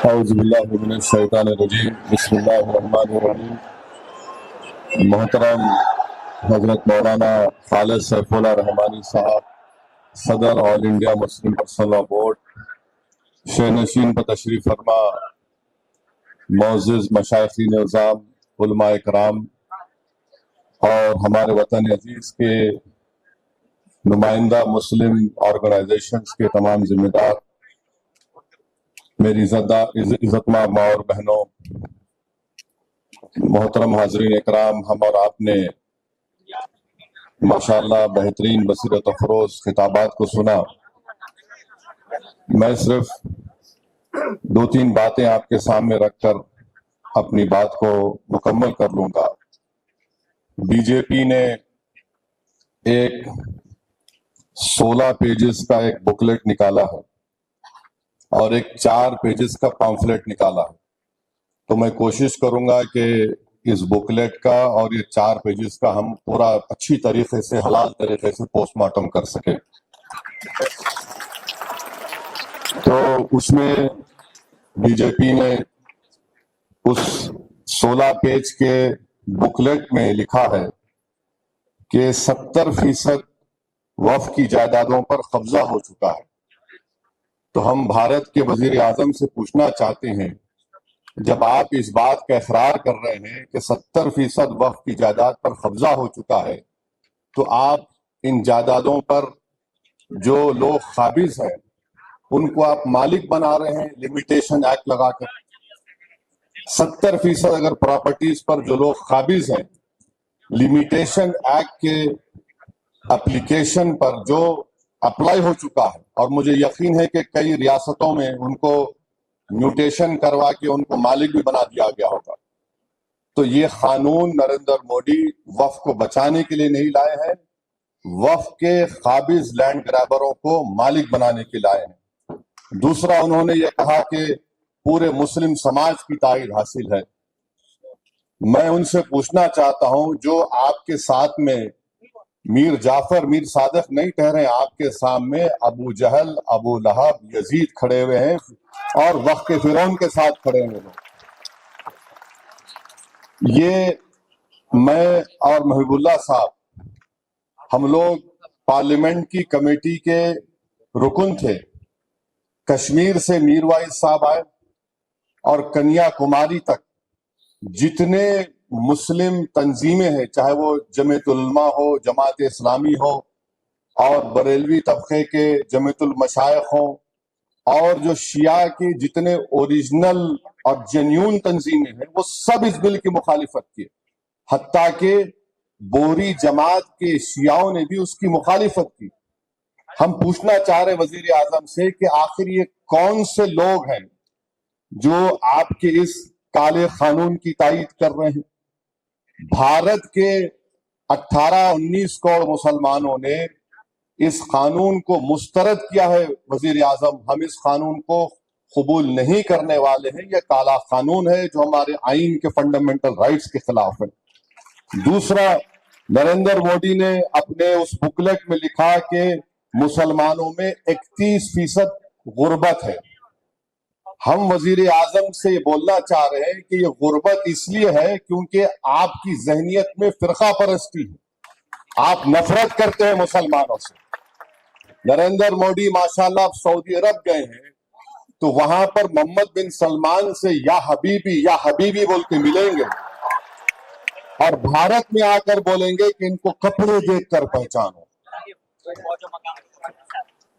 اعوذ باللہ من الشیطان الرجیم بسم اللہ الرحمن الرحیم۔ محترم حضرت مولانا خالد سیف اللہ رحمانی صاحب، صدر All India Muslim Personal Law Board, شہنشین پر تشریف فرما معزز مشائخین نظام، علماء کرام اور ہمارے وطن عزیز کے نمائندہ مسلم آرگنائزیشنز کے تمام ذمہ دار، میری عزت ماں اور بہنوں، محترم حاضرین اکرام، ہم اور آپ نے ماشاءاللہ بہترین بصیرت افروز خطابات کو سنا۔ میں صرف دو تین باتیں آپ کے سامنے رکھ کر اپنی بات کو مکمل کر لوں گا۔ بی جے پی نے ایک 16 پیجز کا ایک بکلیٹ نکالا ہے اور ایک 4 پیجز کا پامفلیٹ نکالا ہے، تو میں کوشش کروں گا کہ اس بکلیٹ کا اور یہ 4 پیجز کا ہم پورا اچھی طریقے سے، حلال طریقے سے پوسٹ مارٹم کر سکیں۔ تو اس میں بی جے پی نے اس 16 پیج کے بکلیٹ میں لکھا ہے کہ 70% وقف کی جائیدادوں پر قبضہ ہو چکا ہے۔ تو ہم بھارت کے وزیر اعظم سے پوچھنا چاہتے ہیں، جب آپ اس بات کا اقرار کر رہے ہیں کہ 70% وقف کی جائیداد پر قبضہ ہو چکا ہے، تو آپ ان جائیدادوں پر جو لوگ قابض ہیں ان کو آپ مالک بنا رہے ہیں لمیٹیشن ایکٹ لگا کر۔ 70% اگر پراپرٹیز پر جو لوگ قابض ہیں، لمیٹیشن ایکٹ کے اپلیکیشن پر جو اپلائی ہو چکا ہے، اور مجھے یقین ہے کہ کئی ریاستوں میں ان کو میوٹیشن کروا کے ان کو مالک بھی بنا دیا گیا ہوگا، تو یہ قانون نریندر مودی وقف کو بچانے کے لیے نہیں لائے ہیں، وقف کے قابض لینڈ گرابروں کو مالک بنانے کے لائے ہیں۔ دوسرا، انہوں نے یہ کہا کہ پورے مسلم سماج کی تائید حاصل ہے۔ میں ان سے پوچھنا چاہتا ہوں، جو آپ کے ساتھ میں میر جعفر، میر صادق نہیں ٹھہرے، آپ کے سامنے ابو جہل، ابو لہب، یزید کھڑے ہوئے ہیں اور وقت کے فرعون کے ساتھ کھڑے ہوئے ہیں۔ یہ میں اور محبوب اللہ صاحب، ہم لوگ پارلیمنٹ کی کمیٹی کے رکن تھے۔ کشمیر سے میر وائز صاحب آئے اور کنیا کماری تک جتنے مسلم تنظیمیں ہیں، چاہے وہ جمعیت العلماء ہو، جماعت اسلامی ہو، اور بریلوی طبقے کے جمعیت المشائخ ہوں، اور جو شیعہ کی جتنے اوریجنل اور جینیون تنظیمیں ہیں، وہ سب اس بل کی مخالفت کی، حتیٰ کہ بوری جماعت کے شیعوں نے بھی اس کی مخالفت کی۔ ہم پوچھنا چاہ رہے وزیر اعظم سے کہ آخر یہ کون سے لوگ ہیں جو آپ کے اس کالے قانون کی تائید کر رہے ہیں؟ بھارت کے 18-19 کروڑ مسلمانوں نے اس قانون کو مسترد کیا ہے۔ وزیر اعظم، ہم اس قانون کو قبول نہیں کرنے والے ہیں، یہ کالا قانون ہے جو ہمارے آئین کے فنڈامنٹل رائٹس کے خلاف ہے۔ دوسرا، نریندر مودی نے اپنے اس بکلیٹ میں لکھا کہ مسلمانوں میں 31% غربت ہے۔ ہم وزیر اعظم سے یہ بولنا چاہ رہے ہیں کہ یہ غربت اس لیے ہے کیونکہ آپ کی ذہنیت میں فرقہ پرستی ہے، آپ نفرت کرتے ہیں مسلمانوں سے۔ نریندر مودی ماشاءاللہ اب سعودی عرب گئے ہیں تو وہاں پر محمد بن سلمان سے یا حبیبی یا حبیبی بول کے ملیں گے، اور بھارت میں آ کر بولیں گے کہ ان کو کپڑے دیکھ کر پہچانو۔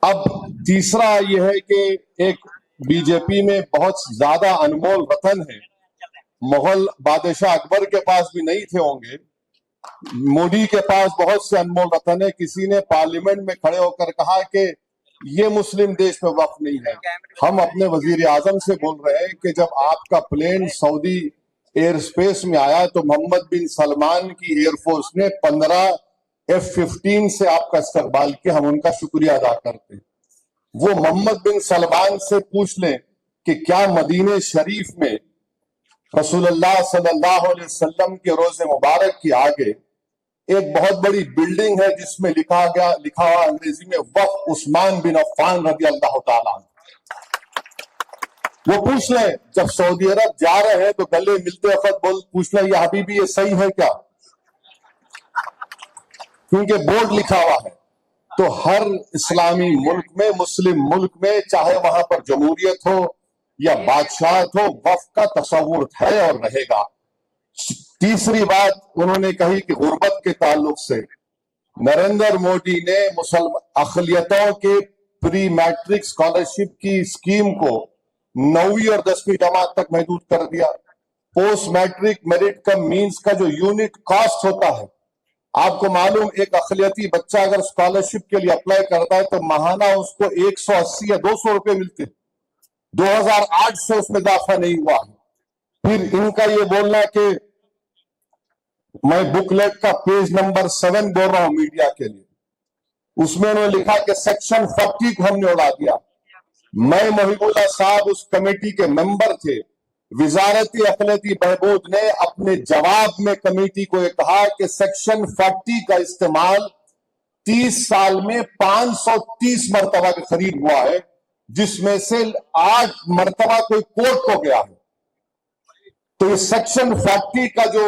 اب تیسرا یہ ہے کہ ایک بی جے پی میں بہت زیادہ انمول رتن ہے، مغل بادشاہ اکبر کے پاس بھی نہیں تھے ہوں گے، مودی کے پاس بہت سے انمول رتن ہے۔ کسی نے پارلیمنٹ میں کھڑے ہو کر کہا کہ یہ مسلم دیش میں وقف نہیں ہے۔ ہم اپنے وزیر اعظم سے بول رہے ہیں کہ جب آپ کا پلین سعودی ایئر سپیس میں آیا تو محمد بن سلمان کی ایئر فورس نے 15 F-15 سے آپ کا استقبال کیا، ہم ان کا شکریہ ادا کرتے ہیں۔ وہ محمد بن سلمان سے پوچھ لیں کہ کیا مدینہ شریف میں رسول اللہ صلی اللہ علیہ وسلم کے روضے مبارک کے آگے ایک بہت بڑی بلڈنگ ہے جس میں لکھا ہوا انگریزی میں وقف عثمان بن عفان رضی اللہ تعالیٰ عنہ۔ وہ پوچھ لیں جب سعودی عرب جا رہے ہیں تو گلے ملتے وقت پوچھ لیں یہ حبیبی یہ صحیح ہے کیا، کیونکہ بورڈ لکھا ہوا ہے۔ تو ہر اسلامی ملک میں، مسلم ملک میں، چاہے وہاں پر جمہوریت ہو یا بادشاہت ہو، وقت کا تصور ہے اور رہے گا۔ تیسری بات انہوں نے کہی کہ غربت کے تعلق سے نریندر مودی نے اقلیتوں کے پری میٹرک اسکالرشپ کی اسکیم کو 9ویں اور 10ویں جماعت تک محدود کر دیا۔ پوسٹ میٹرک میرٹ کم مینس کا جو یونٹ کاسٹ ہوتا ہے، آپ کو معلوم ایک اقلیتی بچہ اگر اسکالرشپ کے لیے اپلائی کرتا ہے تو ماہانہ اس کو 180 یا 200 روپے ملتے ہیں۔ 2008 سے اس میں اضافہ نہیں ہوا۔ پھر ان کا یہ بولنا کہ میں بک لیٹ کا پیج نمبر 7 بول رہا ہوں میڈیا کے لیے، اس میں انہوں نے لکھا کہ سیکشن 40 کو ہم نے اڑا دیا۔ میں محب اللہ صاحب اس کمیٹی کے ممبر تھے۔ وزارت اقلیتی بہبود نے اپنے جواب میں کمیٹی کو یہ کہا کہ سیکشن 40 کا استعمال 30 سال میں 530 مرتبہ کے قریب ہوا ہے، جس میں سے 8 مرتبہ کوئی کورٹ کو گیا ہے۔ تو یہ سیکشن 40 کا جو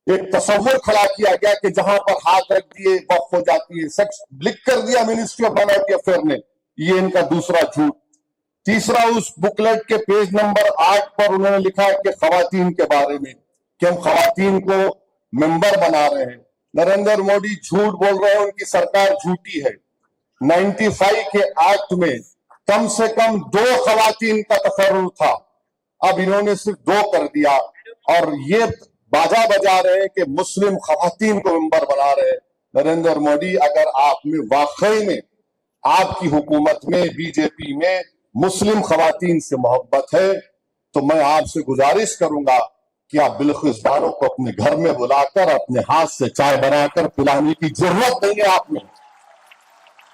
ایک تصور کھڑا کیا گیا کہ جہاں پر ہاتھ رکھ دیے وقف ہو جاتی ہے، لکھ کر دیا منسٹری آف مائنورٹی افیئر نے، یہ ان کا دوسرا جھوٹ۔ تیسرا، اس بکلیٹ کے پیج نمبر 8 پر انہوں نے لکھا کہ خواتین کے بارے میں کہ ہم خواتین کو ممبر بنا رہے ہیں۔ نریندر مودی جھوٹ بول رہے ہیں، ان کی سرکار جھوٹی ہے۔ 95 کے ایکٹ میں کم سے کم 2 خواتین کا تقرر تھا، اب انہوں نے صرف 2 کر دیا، اور یہ باجا بجا رہے ہیں کہ مسلم خواتین کو ممبر بنا رہے ہیں۔ نریندر مودی، اگر آپ میں واقعی میں آپ کی حکومت میں، بی جے پی میں مسلم خواتین سے محبت ہے تو میں آپ سے گزارش کروں گا کہ آپ بلخص بانو کو اپنے گھر میں بلا کر اپنے ہاتھ سے چائے بنا کر پلانے کی ضرورت نہیں ہے آپ میں۔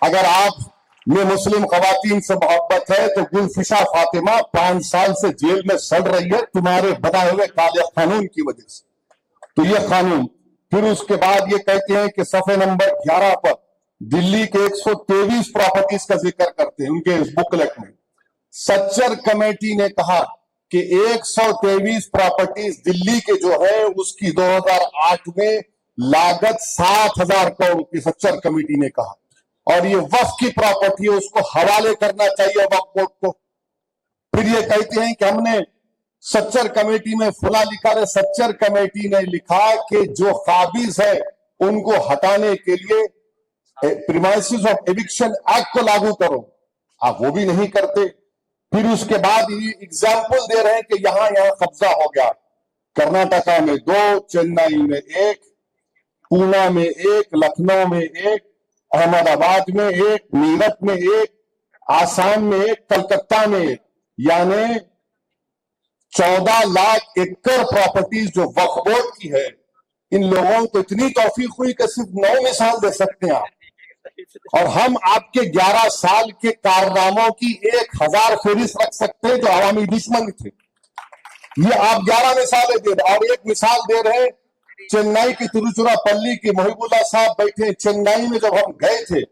اگر آپ میں مسلم خواتین سے محبت ہے تو گلفشا فاطمہ 5 سال سے جیل میں سڑ رہی ہے تمہارے بنائے ہوئے کالے قانون کی وجہ سے۔ تو یہ قانون، پھر اس کے بعد یہ کہتے ہیں کہ صفحے نمبر 11 پر دلی کے 123 پراپرٹیز کا ذکر کرتے ہیں ان کے اس بکلیٹ میں۔ سچر کمیٹی نے کہا کہ 123 پراپرٹیز دلی کے جو ہے اس کی 2008 میں لاگت 7,000 کروڑ کی سچر کمیٹی نے کہا، اور یہ وقف کی پراپرٹی ہے، اس کو حوالے کرنا چاہیے وقف بورڈ کو۔ پھر یہ کہتے ہیں کہ ہم نے سچر کمیٹی میں فلاں لکھا ہے، سچر کمیٹی نے لکھا کہ جو قابض ہے ان کو ہٹانے کے لیے پریمائسز آف ایوکشن ایکٹ کو لاگو کرو، آپ وہ بھی نہیں کرتے۔ پھر اس کے بعد یہ اگزامپل دے رہے ہیں کہ یہاں قبضہ ہو گیا، کرناٹکا میں 2، چنئی میں 1، پونا میں 1، لکھنؤ میں 1، احمد آباد میں 1، میرٹھ میں 1، آسام میں 1، کلکتہ میں 1، یعنی 14 لاکھ ایکڑ پراپرٹیز جو وقف بورڈ کی ہے۔ ان لوگوں کو اتنی توفیق ہوئی کہ صرف 9 مثال دے سکتے ہیں آپ، اور ہم آپ کے 11 سال کے کارناموں کی 1000 فہرست رکھ سکتے ہیں جو عوامی دشمن تھے۔ یہ آپ 11 مثالیں دے رہے، اور ایک مثال دے رہے ہیں چنئی کی تروچیراپلی کی۔ محب اللہ صاحب بیٹھے چنئی میں، جب ہم گئے تھے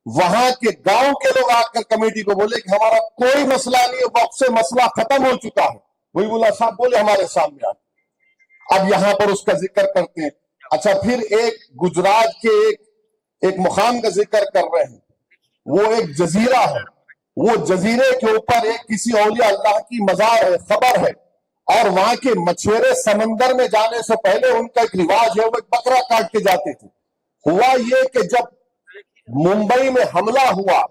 وہاں کے گاؤں کے لوگ آ کر کمیٹی کو بولے کہ ہمارا کوئی مسئلہ نہیں ہے، وقف سے مسئلہ ختم ہو چکا ہے۔ محب اللہ صاحب بولے ہمارے سامنے آ، اب یہاں پر اس کا ذکر کرتے ہیں۔ اچھا، پھر ایک گجرات کے ایک مقام کا ذکر کر رہے ہیں، وہ ایک جزیرہ ہے، وہ جزیرے کے اوپر ایک کسی اولیاء اللہ کی مزار ہے، خبر ہے، اور وہاں کے مچھیرے سمندر میں جانے سے پہلے ان کا ایک رواج ہے، وہ ایک بکرا کاٹ کے جاتے تھے۔ ہوا یہ کہ جب ممبئی میں حملہ ہوا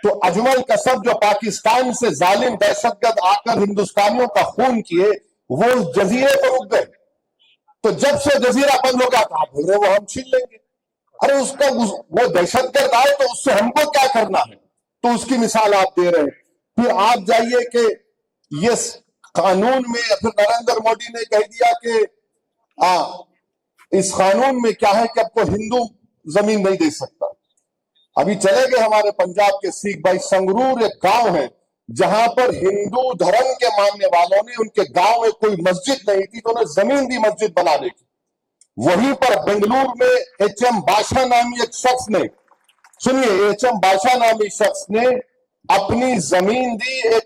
تو اجمل کسب جو پاکستان سے ظالم دہشت گرد آ کر ہندوستانیوں کا خون کیے، وہ اس جزیرے پر رک گئے۔ تو جب سے جزیرہ بند ہو گیا تھا، آپ بول رہے وہ ہم چھین لیں گے، ارے اس کا وہ دہشت گرد آئے تو اس سے ہم کو کیا کرنا ہے؟ تو اس کی مثال آپ دے رہے ہیں۔ پھر آپ جائیے کہ یہ قانون میں پھر نریندر مودی نے کہہ دیا کہ اس قانون میں کیا ہے کہ اب کو ہندو زمین نہیں دے سکتا۔ ابھی چلے گئے ہمارے پنجاب کے سکھ بھائی، سنگرور ایک گاؤں ہے جہاں پر ہندو دھرم کے ماننے والوں نے، ان کے گاؤں میں کوئی مسجد نہیں تھی تو انہیں زمین دی مسجد بنانے کی۔ وہیں پر بنگلور میں ایچ ایم بادشاہ نامی ایک شخص نے، سنیے، ایچ ایم بادشاہ نامی شخص نے اپنی زمین دی ایک